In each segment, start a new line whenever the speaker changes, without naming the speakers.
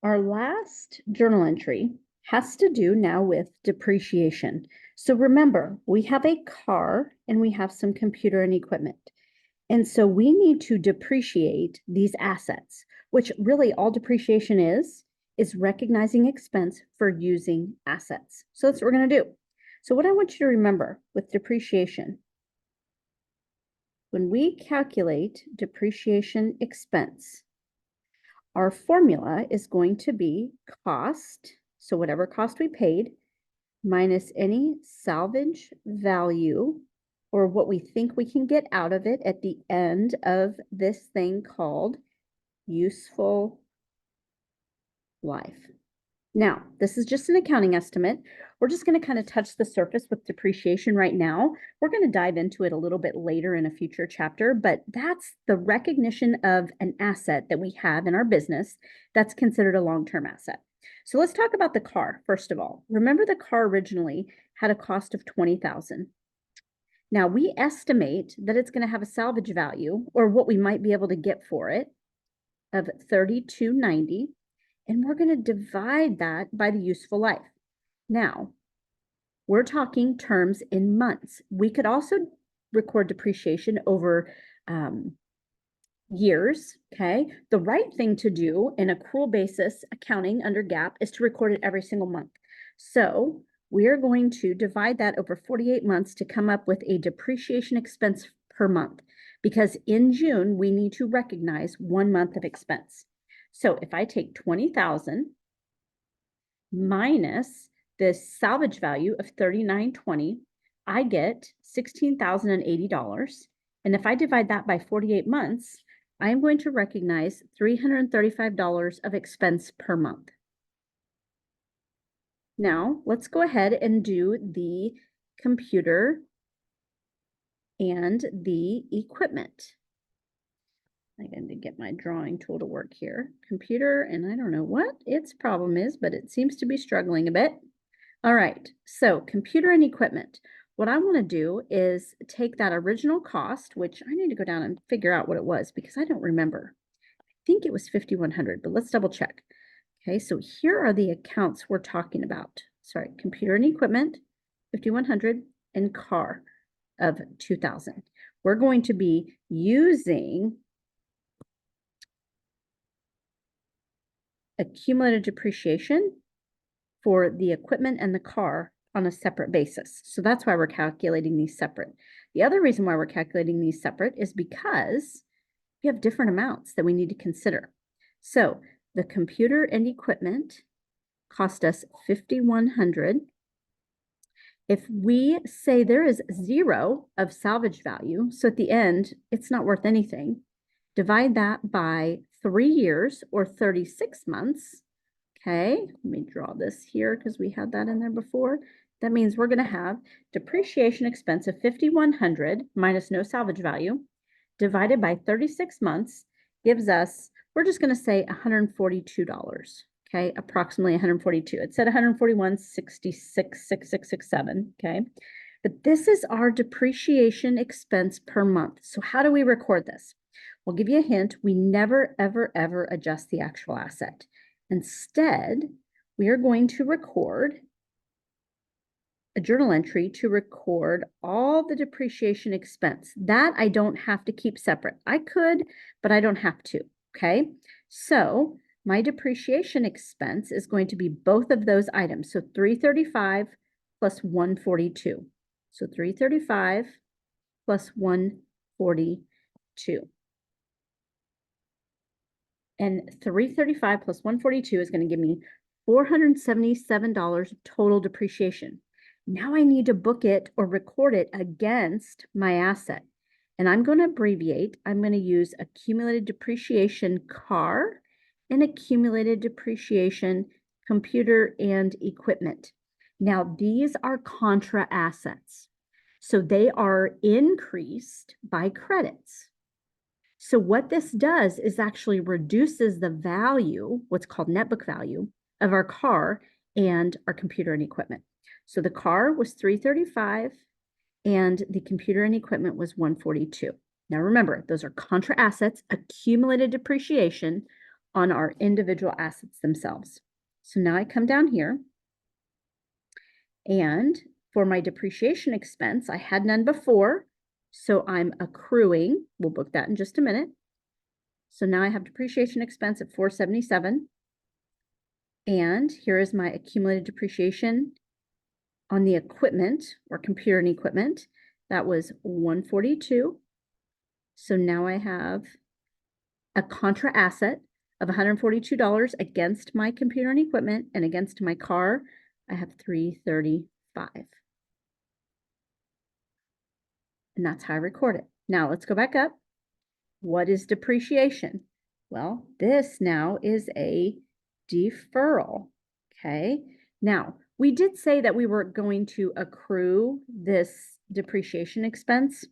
Our last journal entry has to do now with depreciation. So remember, we have a car and we have some computer and equipment. And so we need to depreciate these assets, which really all depreciation is recognizing expense for using assets. So that's what we're going to do. So what I want you to remember with depreciation, when we calculate depreciation expense, our formula is going to be cost, so whatever cost we paid, minus any salvage value or what we think we can get out of it at the end of this thing called useful life. Now, this is just an accounting estimate. We're just going to kind of touch the surface with depreciation right now. We're going to dive into it a little bit later in a future chapter, but that's the recognition of an asset that we have in our business that's considered a long-term asset. So let's talk about the car, first of all. Remember, the car originally had a cost of $20,000. Now, we estimate that it's going to have a salvage value, or what we might be able to get for it, of $32.90. And we're going to divide that by the useful life. Now, we're talking terms in months. We could also record depreciation over years, okay? The right thing to do in accrual basis accounting under GAAP is to record it every single month. So we're going to divide that over 48 months to come up with a depreciation expense per month, because in June, we need to recognize 1 month of expense. So if I take 20,000 minus this salvage value of $39.20, I get $16,080. And if I divide that by 48 months, I am going to recognize $335 of expense per month. Now, let's go ahead and do the computer and the equipment. I got to get my drawing tool to work here. Computer, and I don't know what its problem is, but it seems to be struggling a bit. All right, so computer and equipment. What I want to do is take that original cost, which I need to go down and figure out what it was because I don't remember. I think it was $5,100, but let's double check. Okay, so here are the accounts we're talking about. Sorry, computer and equipment, $5,100, and car of $2,000. We're going to be using accumulated depreciation for the equipment and the car on a separate basis. So that's why we're calculating these separate. The other reason why we're calculating these separate is because we have different amounts that we need to consider. So the computer and equipment cost us $5,100. If we say there is 0 of salvage value, so at the end, it's not worth anything, divide that by 3 years or 36 months. Okay, let me draw this here because we had that in there before. That means we're going to have depreciation expense of $5,100 minus no salvage value divided by 36 months gives us, we're just going to say $142. Okay, approximately 142. It said 141.666667. Okay, but this is our depreciation expense per month. So how do we record this? We'll give you a hint. We never, ever, ever adjust the actual asset. Instead, we are going to record a journal entry to record all the depreciation expense. That I don't have to keep separate. I could, but I don't have to, okay? So my depreciation expense is going to be both of those items. So $335 plus $142. So $335 plus $142. And $335 plus $142 is going to give me $477 total depreciation. Now I need to book it or record it against my asset. And I'm going to abbreviate. I'm going to use accumulated depreciation car and accumulated depreciation computer and equipment. Now these are contra assets. So they are increased by credits. So what this does is actually reduces the value, what's called net book value, of our car and our computer and equipment. So the car was $335 and the computer and equipment was $142. Now remember, those are contra assets, accumulated depreciation. on our individual assets themselves. So now I come down here, and for my depreciation expense, I had none before, so I'm accruing. We'll book that in just a minute. So now I have depreciation expense at $477. And here is my accumulated depreciation on the equipment or computer and equipment. That was $142. So now I have a contra asset of $142 against my computer and equipment, and against my car, I have $335. And that's how I record it. Now let's go back up. What is depreciation? Well, this now is a deferral. Okay. Now, we did say that we were going to accrue this depreciation expense.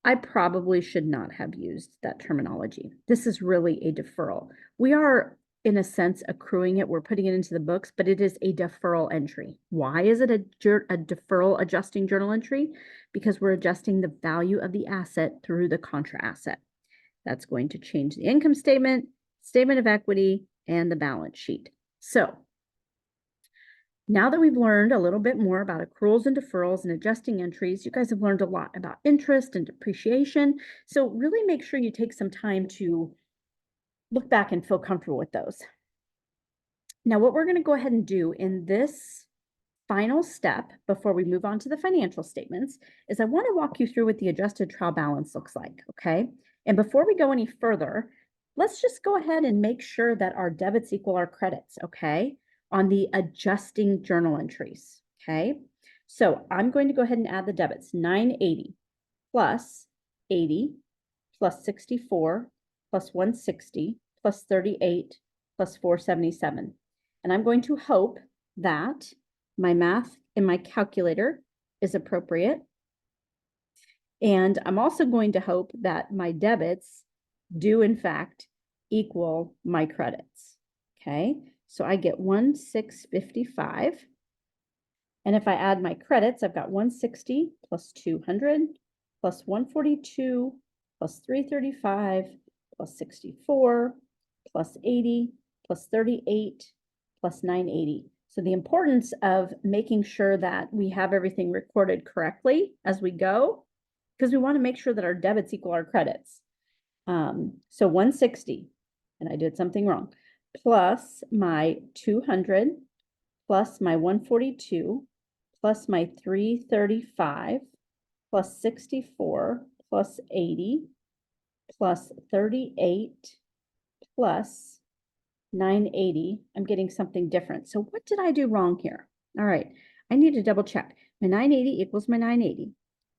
I probably should not have used that terminology. This is really a deferral. We are, in a sense, accruing it. We're putting it into the books, but it is a deferral entry. Why is it a deferral adjusting journal entry? Because we're adjusting the value of the asset through the contra asset. That's going to change the income statement, statement of equity, and the balance sheet. So now that we've learned a little bit more about accruals and deferrals and adjusting entries, you guys have learned a lot about interest and depreciation. So really make sure you take some time to look back and feel comfortable with those. Now, what we're going to go ahead and do in this final step before we move on to the financial statements is I want to walk you through what the adjusted trial balance looks like, okay? And before we go any further, let's just go ahead and make sure that our debits equal our credits, okay? On the adjusting journal entries, okay? So I'm going to go ahead and add the debits, 980 plus 80 plus 64 plus 160 plus 38 plus 477. And I'm going to hope that my math in my calculator is appropriate. And I'm also going to hope that my debits do in fact equal my credits. Okay, so I get 1,655. And if I add my credits, I've got 160 plus 200 plus 142 plus 335 plus 64 plus 80 plus 38 plus 980. So the importance of making sure that we have everything recorded correctly as we go, because we want to make sure that our debits equal our credits. So 160, and I did something wrong, plus my 200, plus my 142, plus my 335, plus 64, plus 80, plus 38, plus 980. I'm getting something different. So what did I do wrong here? All right, I need to double check. My 980 equals my 980.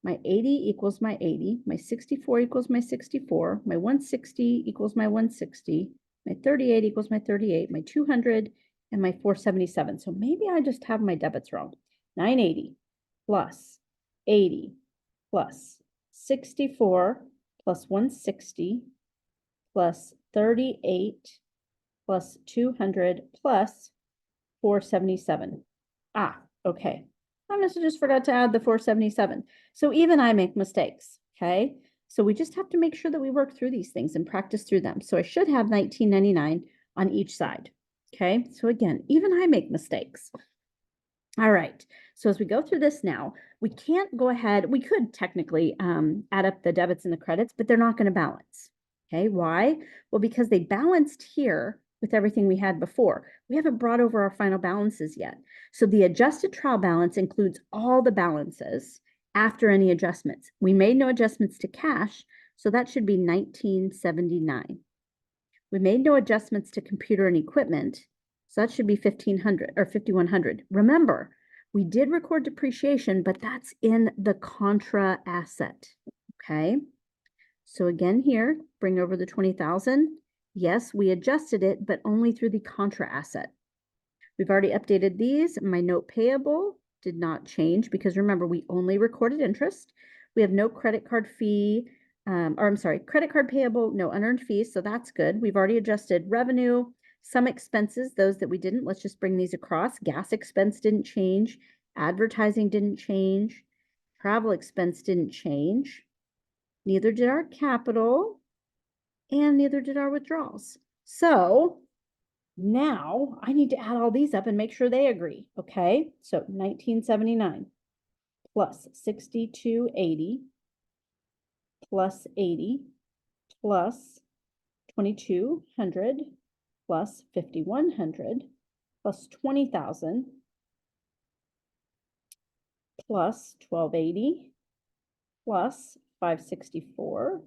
My 80 equals my 80. My 64 equals my 64. My 160 equals my 160. My 38 equals my 38. My 200 and my 477. So maybe I just have my debits wrong. 980 plus 80 plus 64 plus 160 plus 38 plus 200 plus 477. Ah, okay. I must have just forgot to add the 477. So even I make mistakes, okay? So we just have to make sure that we work through these things and practice through them. So I should have 1999 on each side, okay? So again, even I make mistakes. All right, so as we go through this now, we can't go ahead, we could technically add up the debits and the credits, but they're not going to balance, okay? Why? Well, because they balanced here with everything we had before. We haven't brought over our final balances yet. So the adjusted trial balance includes all the balances after any adjustments. We made no adjustments to cash, so that should be 1979. We made no adjustments to computer and equipment, so that should be 1500 or 5100. Remember, we did record depreciation, but that's in the contra asset, okay? So again here, bring over the 20,000. Yes, we adjusted it, but only through the contra asset. We've already updated these. My note payable did not change because remember, we only recorded interest. We have no credit card fee, credit card payable, no unearned fees, so that's good. We've already adjusted revenue, some expenses, those that we didn't, let's just bring these across. Gas expense didn't change, advertising didn't change, travel expense didn't change, neither did our capital, and neither did our withdrawals. So now I need to add all these up and make sure they agree. Okay, so 1979 plus 6280 plus 80 plus 2200 plus 5100 plus 20,000 plus 1280 plus 564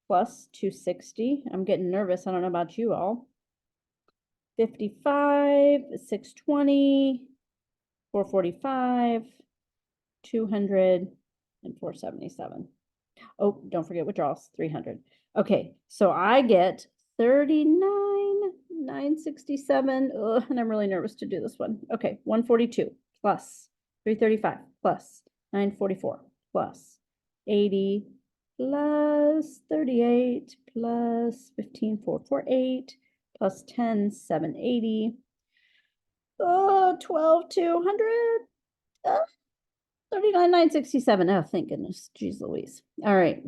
plus 260. I'm getting nervous. I don't know about you all. 55, 620, 445, 200, and 477. Oh, don't forget withdrawals, 300. Okay, so I get 39,967. Ugh, and I'm really nervous to do this one. Okay, 142 plus 335 plus 944 plus 80 plus 38 plus 15,448 plus 10, 780. Oh, 12,200. 39,967. Oh, thank goodness. Jeez Louise. All right.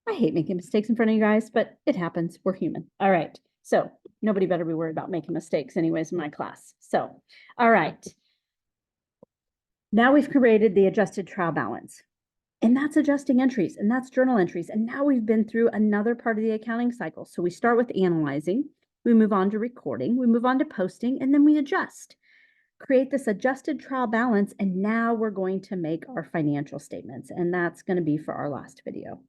I hate making mistakes in front of you guys, but it happens. We're human. All right. So nobody better be worried about making mistakes anyways in my class. So, all right. Now we've created the adjusted trial balance. And that's adjusting entries, and that's journal entries. And now we've been through another part of the accounting cycle. So we start with analyzing, we move on to recording, we move on to posting, and then we adjust. Create this adjusted trial balance, and now we're going to make our financial statements, and that's going to be for our last video.